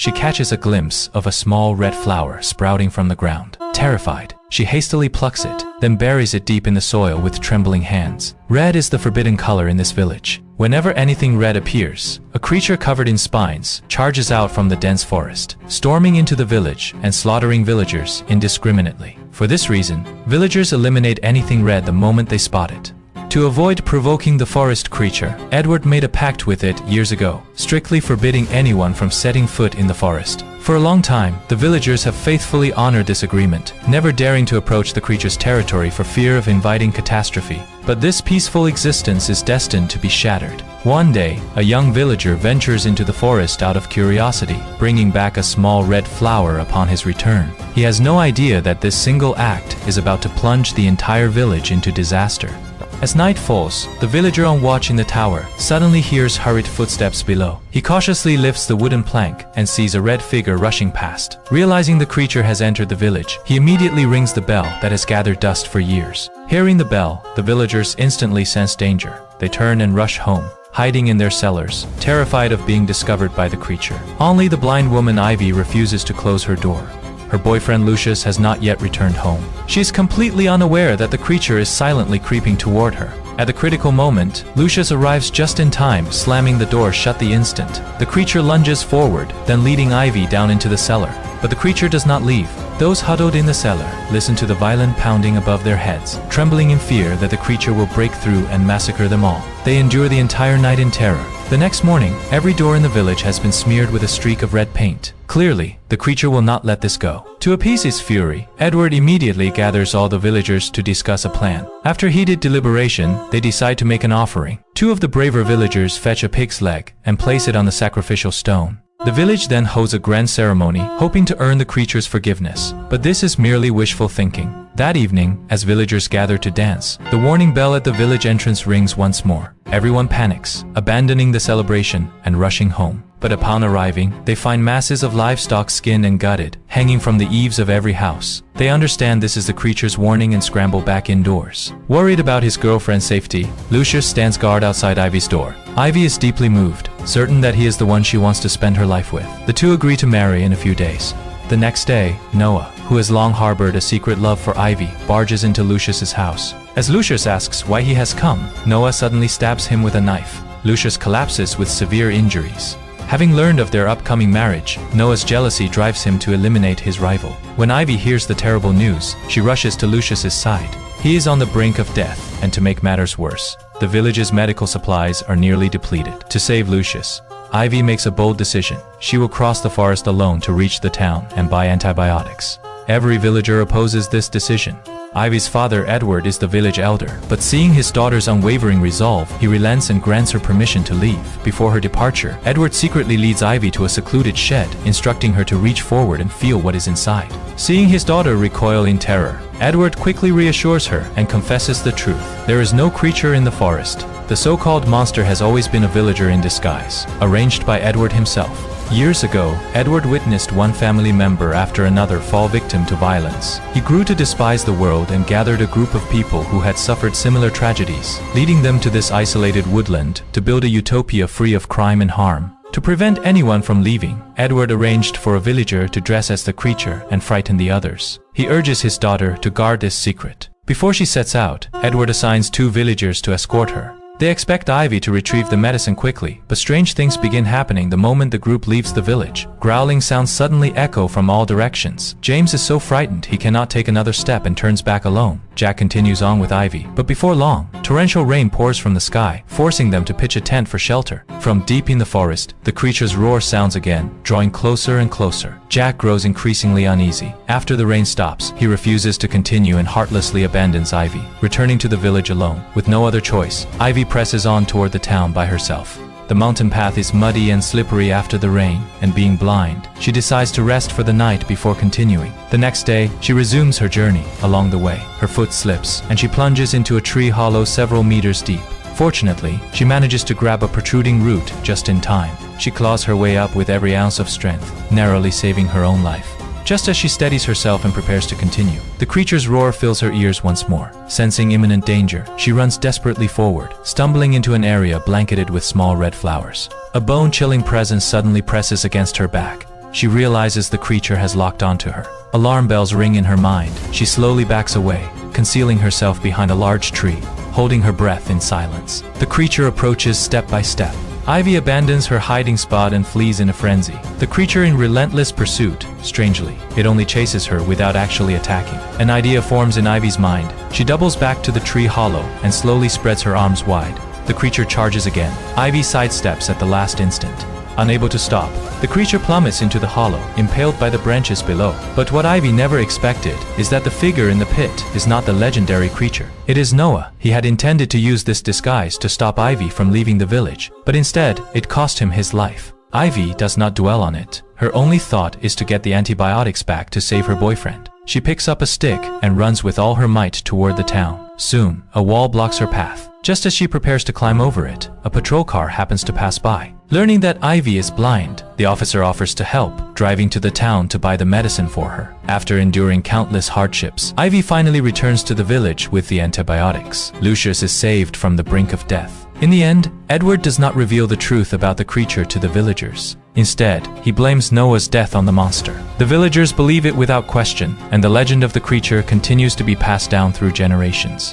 she catches a glimpse of a small red flower sprouting from the ground. Terrified, she hastily plucks it, then buries it deep in the soil with trembling hands. Red is the forbidden color in this village. Whenever anything red appears, a creature covered in spines charges out from the dense forest, storming into the village and slaughtering villagers indiscriminately. For this reason, villagers eliminate anything red the moment they spot it. To avoid provoking the forest creature, Edward made a pact with it years ago, strictly forbidding anyone from setting foot in the forest. For a long time, the villagers have faithfully honored this agreement, never daring to approach the creature's territory for fear of inviting catastrophe. But this peaceful existence is destined to be shattered. One day, a young villager ventures into the forest out of curiosity, bringing back a small red flower upon his return. He has no idea that this single act is about to plunge the entire village into disaster. As night falls, the villager on watch in the tower suddenly hears hurried footsteps below. He cautiously lifts the wooden plank and sees a red figure rushing past. Realizing the creature has entered the village, he immediately rings the bell that has gathered dust for years. Hearing the bell, the villagers instantly sense danger. They turn and rush home, hiding in their cellars, terrified of being discovered by the creature. Only the blind woman Ivy refuses to close her door. Her boyfriend Lucius has not yet returned home. She is completely unaware that the creature is silently creeping toward her. At the critical moment, Lucius arrives just in time, slamming the door shut the instant. The creature lunges forward, then leading Ivy down into the cellar. But the creature does not leave. Those huddled in the cellar listen to the violent pounding above their heads, trembling in fear that the creature will break through and massacre them all. They endure the entire night in terror. The next morning, every door in the village has been smeared with a streak of red paint. Clearly, the creature will not let this go. To appease his fury, Edward immediately gathers all the villagers to discuss a plan. After heated deliberation, they decide to make an offering. Two of the braver villagers fetch a pig's leg and place it on the sacrificial stone. The village then holds a grand ceremony, hoping to earn the creature's forgiveness. But this is merely wishful thinking. That evening, as villagers gather to dance, the warning bell at the village entrance rings once more. Everyone panics, abandoning the celebration and rushing home. But upon arriving, they find masses of livestock skinned and gutted, hanging from the eaves of every house. They understand this is the creature's warning and scramble back indoors. Worried about his girlfriend's safety, Lucius stands guard outside Ivy's door. Ivy is deeply moved, certain that he is the one she wants to spend her life with. The two agree to marry in a few days. The next day, Noah, who has long harbored a secret love for Ivy, barges into Lucius's house. As Lucius asks why he has come, Noah suddenly stabs him with a knife. Lucius collapses with severe injuries. Having learned of their upcoming marriage, Noah's jealousy drives him to eliminate his rival. When Ivy hears the terrible news, she rushes to Lucius's side. He is on the brink of death, and to make matters worse, the village's medical supplies are nearly depleted. To save Lucius, Ivy makes a bold decision. She will cross the forest alone to reach the town and buy antibiotics. Every villager opposes this decision. Ivy's father, Edward, is the village elder, but seeing his daughter's unwavering resolve, he relents and grants her permission to leave. Before her departure, Edward secretly leads Ivy to a secluded shed, instructing her to reach forward and feel what is inside. Seeing his daughter recoil in terror, Edward quickly reassures her and confesses the truth. There is no creature in the forest. The so-called monster has always been a villager in disguise, arranged by Edward himself. Years ago, Edward witnessed one family member after another fall victim to violence. He grew to despise the world and gathered a group of people who had suffered similar tragedies, leading them to this isolated woodland to build a utopia free of crime and harm. To prevent anyone from leaving, Edward arranged for a villager to dress as the creature and frighten the others. He urges his daughter to guard this secret. Before she sets out, Edward assigns 2 villagers to escort her. They expect Ivy to retrieve the medicine quickly, but strange things begin happening the moment the group leaves the village. Growling sounds suddenly echo from all directions. James is so frightened he cannot take another step and turns back alone. Jack continues on with Ivy, but before long, torrential rain pours from the sky, forcing them to pitch a tent for shelter. From deep in the forest, the creature's roar sounds again, drawing closer and closer. Jack grows increasingly uneasy. After the rain stops, he refuses to continue and heartlessly abandons Ivy, returning to the village alone. With no other choice, Ivy presses on toward the town by herself. The mountain path is muddy and slippery after the rain, and being blind, she decides to rest for the night before continuing. The next day, she resumes her journey. Along the way, her foot slips, and she plunges into a tree hollow several meters deep. Fortunately, she manages to grab a protruding root just in time. She claws her way up with every ounce of strength, narrowly saving her own life. Just as she steadies herself and prepares to continue, the creature's roar fills her ears once more. Sensing imminent danger, she runs desperately forward, stumbling into an area blanketed with small red flowers. A bone-chilling presence suddenly presses against her back. she realizes the creature has locked onto her. Alarm bells ring in her mind. She slowly backs away, concealing herself behind a large tree, holding her breath in silence. The creature approaches step by step. Ivy abandons her hiding spot and flees in a frenzy. The creature in relentless pursuit. Strangely, it only chases her without actually attacking. An idea forms in Ivy's mind. She doubles back to the tree hollow and slowly spreads her arms wide. The creature charges again. Ivy sidesteps at the last instant. Unable to stop, the creature plummets into the hollow, impaled by the branches below. But what Ivy never expected is that the figure in the pit is not the legendary creature. It is Noah. He had intended to use this disguise to stop Ivy from leaving the village, but instead, it cost him his life. Ivy does not dwell on it. Her only thought is to get the antibiotics back to save her boyfriend. She picks up a stick and runs with all her might toward the town. Soon, a wall blocks her path. Just as she prepares to climb over it, a patrol car happens to pass by. Learning that Ivy is blind, the officer offers to help, driving to the town to buy the medicine for her. After enduring countless hardships, Ivy finally returns to the village with the antibiotics. Lucius is saved from the brink of death. In the end, Edward does not reveal the truth about the creature to the villagers. Instead, he blames Noah's death on the monster. The villagers believe it without question, and the legend of the creature continues to be passed down through generations.